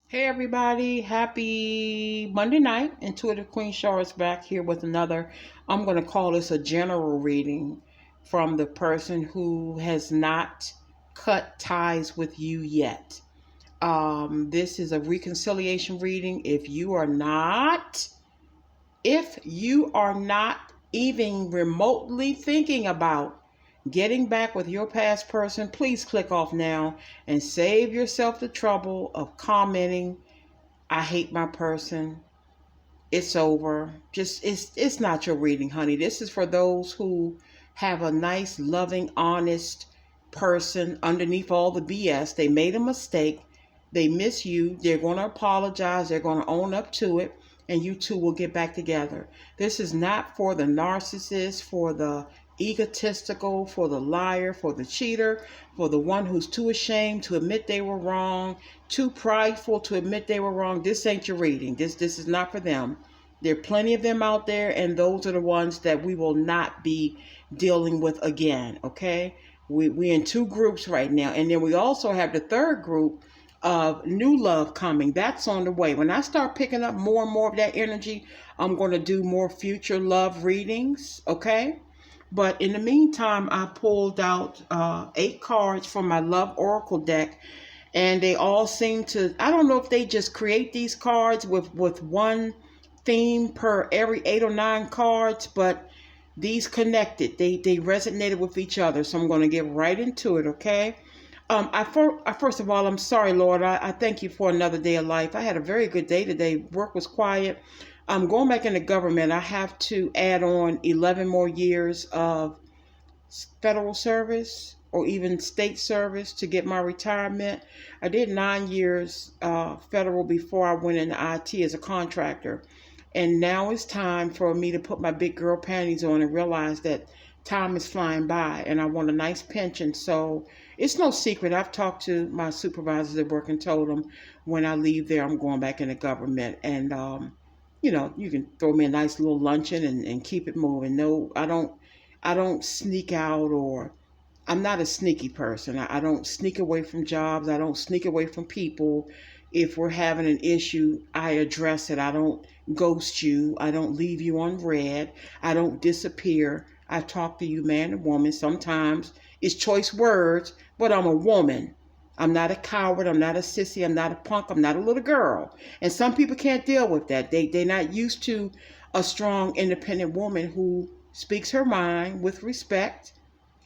Hey everybody, happy Monday night. Intuitive Queen Shar is back here with another. I'm going to call this a general reading from the person who has not cut ties with you yet. This is a reconciliation reading. If you are not even remotely thinking about getting back with your past person, please click off now and save yourself the trouble of commenting I hate my person. It's over. Just it's not your reading, honey. This is for those who have a nice, loving, honest person underneath all the BS. They made a mistake. They miss you. They're going to apologize. They're going to own up to it. And you two will get back together. This is not for the narcissist, for the egotistical, for the liar, for the cheater, for the one who's too ashamed to admit they were wrong, too prideful to admit they were wrong. This ain't your reading. This is not for them. There are plenty of them out there, and those are the ones that we will not be dealing with again. Okay, we in two groups right now, and then we also have the third group of new love coming. That's on the way. When I start picking up more and more of that energy, I'm going to do more future love readings. Okay. But in the meantime, I pulled out 8 cards from my Love Oracle deck, and they all seem to, I don't know if they just create these cards with one theme per every 8 or 9 cards, but these connected. They resonated with each other. So I'm going to get right into it, okay? First of all, I'm sorry, Lord. I thank you for another day of life. I had a very good day today. Work was quiet. I'm going back into government. I have to add on 11 more years of federal service or even state service to get my retirement. I did 9 years federal before I went into IT as a contractor. And now it's time for me to put my big girl panties on and realize that time is flying by and I want a nice pension. So it's no secret. I've talked to my supervisors at work and told them when I leave there, I'm going back into government. And, you can throw me a nice little luncheon and keep it moving. No, I don't sneak out, or I'm not a sneaky person. I don't sneak away from jobs. I don't sneak away from people. If we're having an issue, I address it. I don't ghost you. I don't leave you on red. I don't disappear. I talk to you, man and woman. Sometimes it's choice words, but I'm a woman. I'm not a coward. I'm not a sissy. I'm not a punk. I'm not a little girl. And some people can't deal with that. They're not used to a strong, independent woman who speaks her mind with respect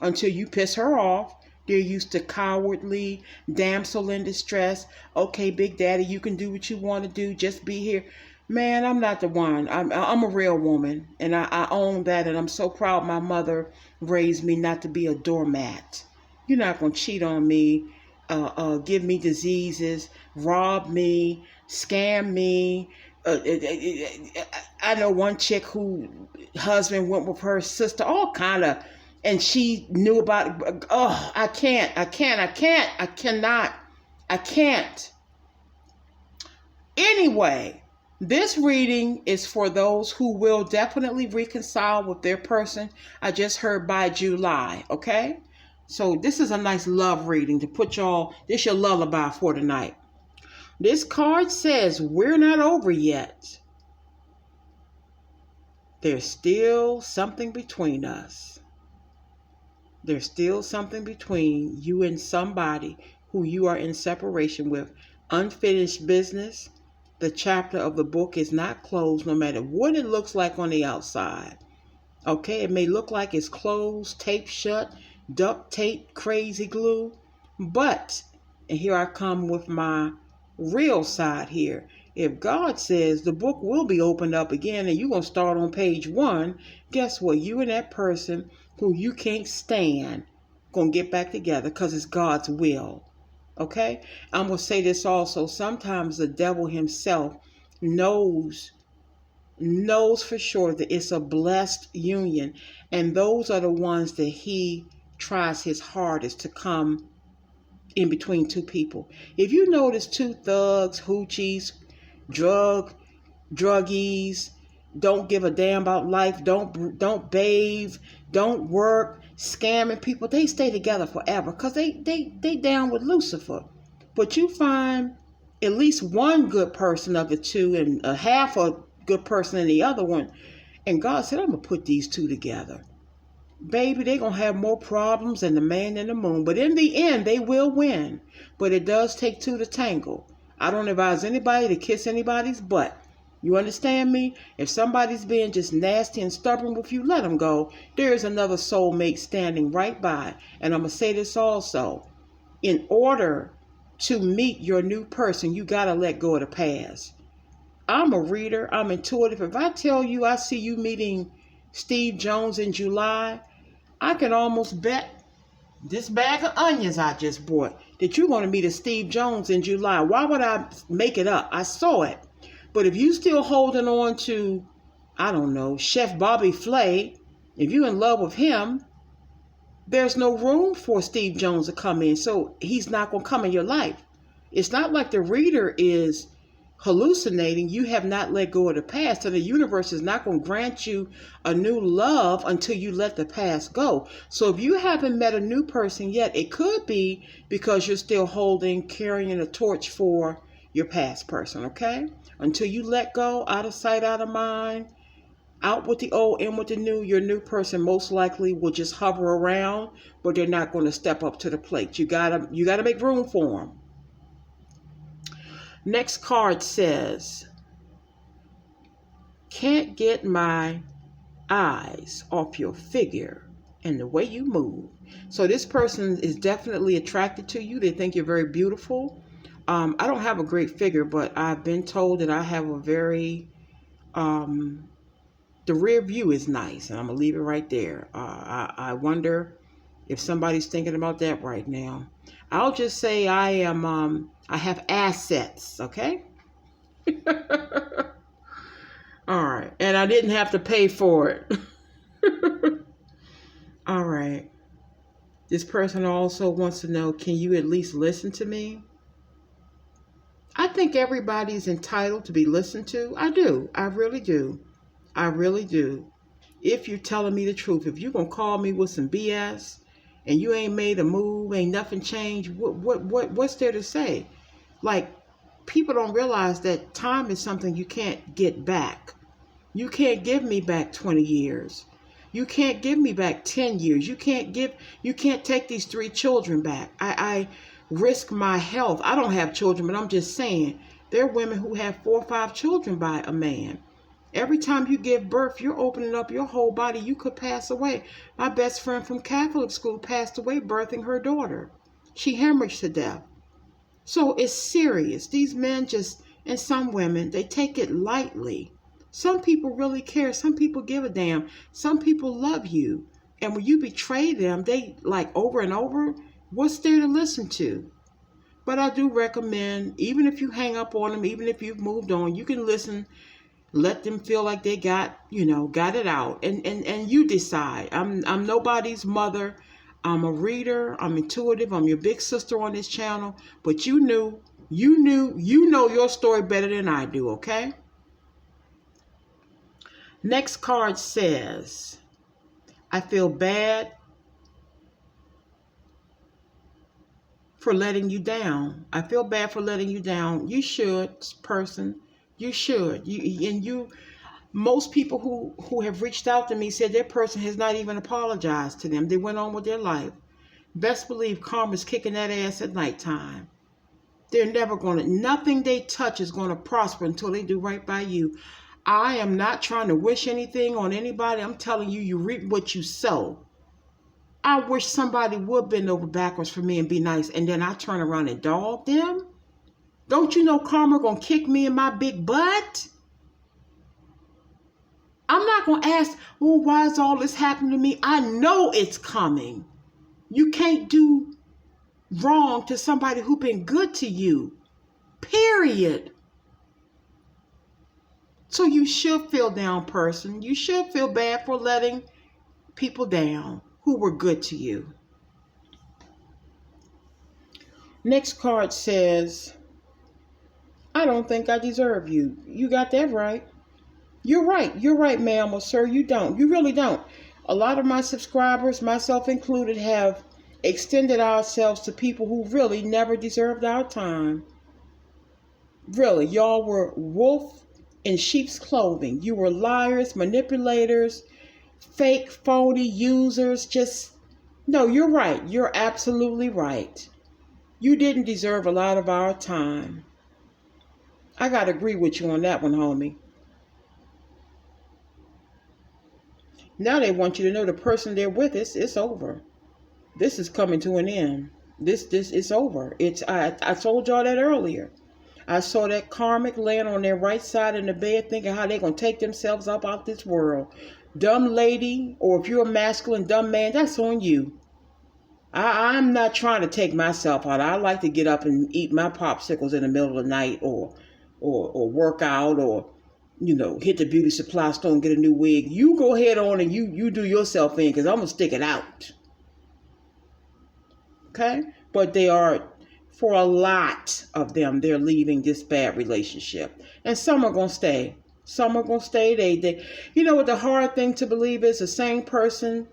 until you piss her off. They're used to cowardly, damsel in distress. Okay, Big Daddy, you can do what you want to do. Just be here. Man, I'm not the one. I'm a real woman, and I own that, and I'm so proud my mother raised me not to be a doormat. You're not going to cheat on me, give me diseases, rob me, scam me. I know one chick who husband went with her sister, all kind of, and she knew about it. Oh, I cannot. I can't. Anyway, this reading is for those who will definitely reconcile with their person I just heard by July, okay? So this is a nice love reading to put y'all, this your lullaby for tonight. This card says, we're not over yet. There's still something between us. There's still something between you and somebody who you are in separation with. Unfinished business. The chapter of the book is not closed no matter what it looks like on the outside. Okay, it may look like it's closed, taped shut, duct tape, crazy glue. But, and here I come with my real side here. If God says the book will be opened up again and you're going to start on page 1, guess what? You and that person who you can't stand going to get back together because it's God's will. Okay? I'm going to say this also. Sometimes the devil himself knows for sure that it's a blessed union. And those are the ones that he tries his hardest to come in between two people. If you notice two thugs, hoochies, druggies, don't give a damn about life, don't bathe, don't work, scamming people, they stay together forever because they down with Lucifer. But you find at least one good person of the two and a half a good person in the other one. And God said, I'm going to put these two together. Baby, they're going to have more problems than the man in the moon. But in the end, they will win. But it does take two to tangle. I don't advise anybody to kiss anybody's butt. You understand me? If somebody's being just nasty and stubborn with you, let them go. There is another soulmate standing right by. And I'm going to say this also. In order to meet your new person, you got to let go of the past. I'm a reader. I'm intuitive. If I tell you I see you meeting Steve Jones in July, I can almost bet this bag of onions I just bought that you're going to meet a Steve Jones in July. Why would I make it up? I saw it. But if you still holding on to, I don't know, Chef Bobby Flay, if you're in love with him, there's no room for Steve Jones to come in. So he's not going to come in your life. It's not like the reader is hallucinating. You have not let go of the past. And the universe is not going to grant you a new love until you let the past go. So if you haven't met a new person yet, it could be because you're still carrying a torch for your past person, okay? Until you let go, out of sight, out of mind, out with the old, in with the new, your new person most likely will just hover around, but they're not going to step up to the plate. You gotta make room for them. Next card says, can't get my eyes off your figure and the way you move. So this person is definitely attracted to you. They think you're very beautiful. I don't have a great figure, but I've been told that I have a very, the rear view is nice, and I'm going to leave it right there. I wonder if somebody's thinking about that right now. I'll just say I have assets, okay? All right. And I didn't have to pay for it. All right. This person also wants to know, can you at least listen to me? I think everybody's entitled to be listened to. I do. I really do. I really do. If you're telling me the truth, if you're going to call me with some BS and you ain't made a move, ain't nothing changed, what's there to say? Like, people don't realize that time is something you can't get back. You can't give me back 20 years. You can't give me back 10 years. You can't take these 3 children back. I risk my health. I don't have children, but I'm just saying, there are women who have 4 or 5 children by a man. Every time you give birth, you're opening up your whole body. You could pass away. My best friend from Catholic school passed away birthing her daughter. She hemorrhaged to death. So it's serious. These men and some women, they take it lightly. Some people really care. Some people give a damn. Some people love you. And when you betray them, they like over and over, what's there to listen to? But I do recommend, even if you hang up on them, even if you've moved on, you can listen. Let them feel like they got it out. And you decide. I'm nobody's mother. I'm a reader. I'm intuitive. I'm your big sister on this channel. But you know your story better than I do, okay? Next card says, I feel bad for letting you down. I feel bad for letting you down. You should, person. You should. Most people who have reached out to me said their person has not even apologized to them. They went on with their life. Best believe karma's kicking that ass at nighttime. They're never nothing they touch is going to prosper until they do right by you. I am not trying to wish anything on anybody. I'm telling you, you reap what you sow. I wish somebody would bend over backwards for me and be nice, and then I turn around and dog them. Don't you know karma gonna kick me in my big butt? I'm not gonna ask, well, why is all this happening to me? I know it's coming. You can't do wrong to somebody who been good to you. Period. So you should feel down, person. You should feel bad for letting people down who were good to you. Next card says, I don't think I deserve you. You got that right. You're right. You're right, ma'am or sir. You don't. You really don't. A lot of my subscribers, myself included, have extended ourselves to people who really never deserved our time. Really, y'all were wolf in sheep's clothing. You were liars, manipulators, fake, phony users. Just, no, you're right. You're absolutely right. You didn't deserve a lot of our time. I got to agree with you on that one, homie. Now they want you to know the person they're with, it's over. This is coming to an end. This is over. I told y'all that earlier. I saw that karmic laying on their right side in the bed thinking how they're going to take themselves up out this world. Dumb lady, or if you're a masculine dumb man, that's on you. I'm not trying to take myself out. I like to get up and eat my popsicles in the middle of the night, or work out, or hit the beauty supply store and get a new wig. You go ahead on and you do yourself in, because I'm going to stick it out. Okay? But they are, for a lot of them, they're leaving this bad relationship. And some are going to stay. Some are going to stay. They you know what the hard thing to believe is? The same person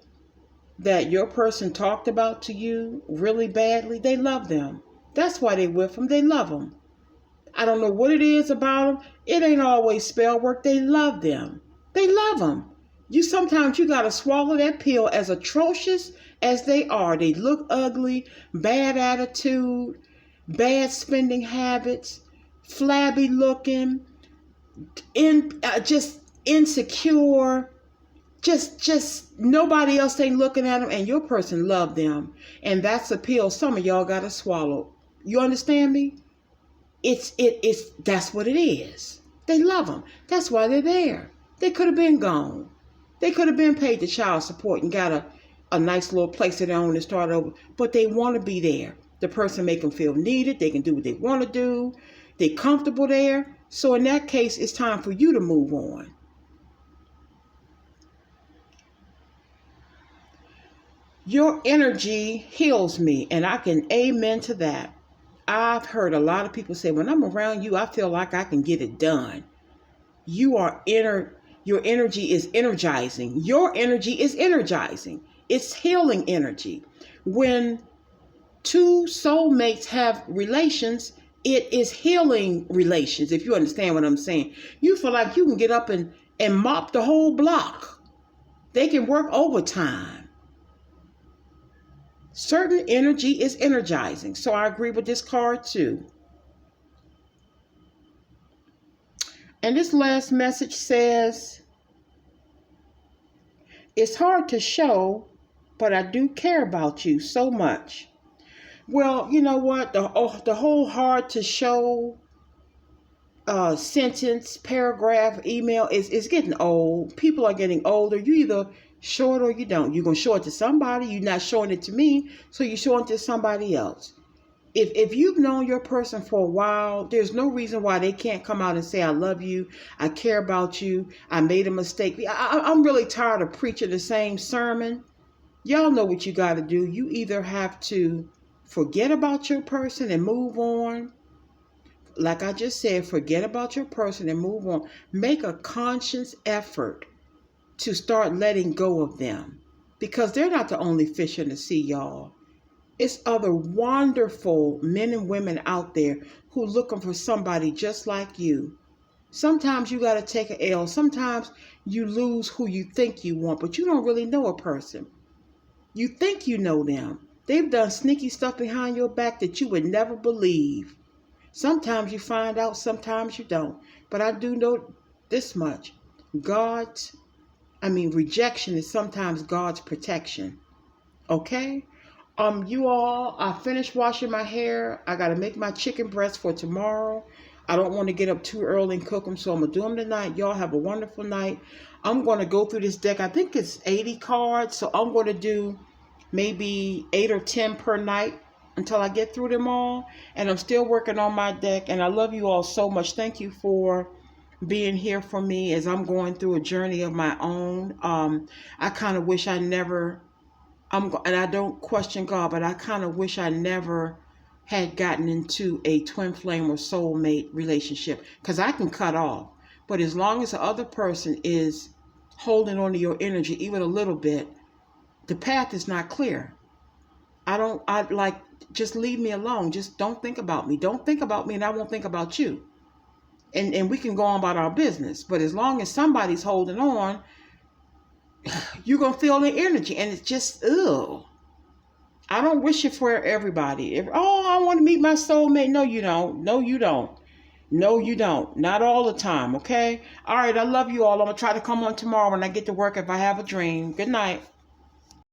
that your person talked about to you really badly, they love them. That's why they with them. They love them. I don't know what it is about them. It ain't always spell work. They love them. They love them. Sometimes you got to swallow that pill, as atrocious as they are. They look ugly, bad attitude, bad spending habits, flabby looking, just insecure. Just nobody else ain't looking at them, and your person love them. And that's a pill some of y'all got to swallow. You understand me? It's that's what it is. They love them. That's why they're there. They could have been gone. They could have been paid the child support and got a nice little place of their own and start over. But they want to be there. The person make them feel needed. They can do what they want to do. They're comfortable there. So in that case, it's time for you to move on. Your energy heals me, and I can amen to that. I've heard a lot of people say, when I'm around you, I feel like I can get it done. Your energy is energizing. Your energy is energizing. It's healing energy. When two soulmates have relations, it is healing relations, if you understand what I'm saying. You feel like you can get up and mop the whole block. They can work overtime. Certain energy is energizing. So I agree with this card too. And this last message says, it's hard to show, but I do care about you so much. Well, you know what? The whole hard to show sentence, paragraph, email is getting old. People are getting older. You either show it or you don't. You're going to show it to somebody. You're not showing it to me, so you're showing it to somebody else. If you've known your person for a while, there's no reason why they can't come out and say, I love you, I care about you, I made a mistake. I'm really tired of preaching the same sermon. Y'all know what you got to do. You either have to forget about your person and move on. Like I just said, forget about your person and move on. Make a conscious effort to start letting go of them, because they're not the only fish in the sea, y'all. It's other wonderful men and women out there who are looking for somebody just like you. Sometimes you got to take an L. Sometimes you lose who you think you want, but you don't really know a person. You think you know them. They've done sneaky stuff behind your back that you would never believe. Sometimes you find out, sometimes you don't. But I do know this much. Rejection is sometimes God's protection. Okay? You all, I finished washing my hair. I got to make my chicken breasts for tomorrow. I don't want to get up too early and cook them, so I'm going to do them tonight. Y'all have a wonderful night. I'm going to go through this deck. I think it's 80 cards, so I'm going to do maybe 8 or 10 per night until I get through them all. And I'm still working on my deck, and I love you all so much. Thank you for being here for me as I'm going through a journey of my own. I kind of wish I never... and I don't question God, but I kind of wish I never had gotten into a twin flame or soulmate relationship, because I can cut off. But as long as the other person is holding on to your energy, even a little bit, the path is not clear. Just leave me alone. Just don't think about me. Don't think about me, and I won't think about you. and we can go on about our business. But as long as somebody's holding on, you're going to feel the energy. And it's just, ugh. I don't wish it for everybody. I want to meet my soulmate. No, you don't. No, you don't. No, you don't. Not all the time, okay? All right, I love you all. I'm going to try to come on tomorrow when I get to work if I have a dream. Good night.